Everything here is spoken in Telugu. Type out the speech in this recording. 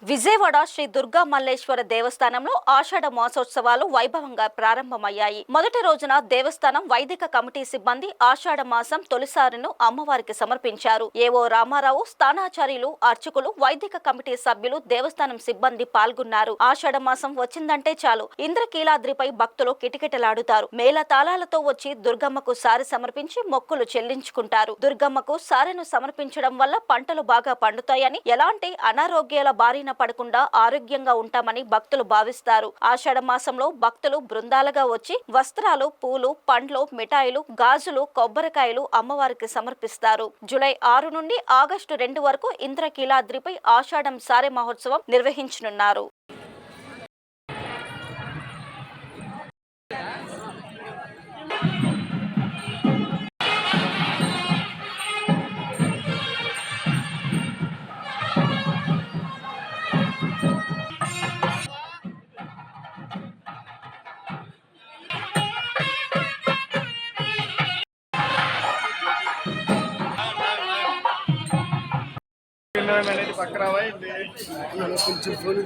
విజయవాడ శ్రీ దుర్గా మల్లేశ్వర దేవస్థానంలో ఆషాఢ మాసోత్సవాలు వైభవంగా ప్రారంభమయ్యాయి. మొదటి రోజున దేవస్థానం వైదిక కమిటీ సిబ్బంది ఆషాఢ మాసం తొలిసారిను అమ్మవారికి సమర్పించారు. ఏవో రామారావు, స్థానాచార్యులు, అర్చకులు, వైదిక కమిటీ సభ్యులు, దేవస్థానం సిబ్బంది పాల్గొన్నారు. ఆషాఢ మాసం వచ్చిందంటే చాలు ఇంద్రకీలాద్రిపై భక్తులు కిటకిటలాడుతారు. మేళ తాళాలతో వచ్చి దుర్గమ్మకు సారె సమర్పించి మొక్కులు చెల్లించుకుంటారు. దుర్గమ్మకు సారెను సమర్పించడం వల్ల పంటలు బాగా పండుతాయని, ఎలాంటి అనారోగ్యాల బారిన పడకుండా ఆరోగ్యంగా ఉంటామని భక్తులు భావిస్తారు. ఆషాఢ మాసంలో భక్తులు బృందాలుగా వచ్చి వస్త్రాలు, పూలు, పండ్లు, మిఠాయిలు, గాజులు, కొబ్బరికాయలు అమ్మవారికి సమర్పిస్తారు. జూలై 6 నుండి ఆగస్టు 2 వరకు ఇంద్రకీలాద్రిపై ఆషాఢం సారె మహోత్సవం నిర్వహించనున్నారు. కొంచెం ఫోన్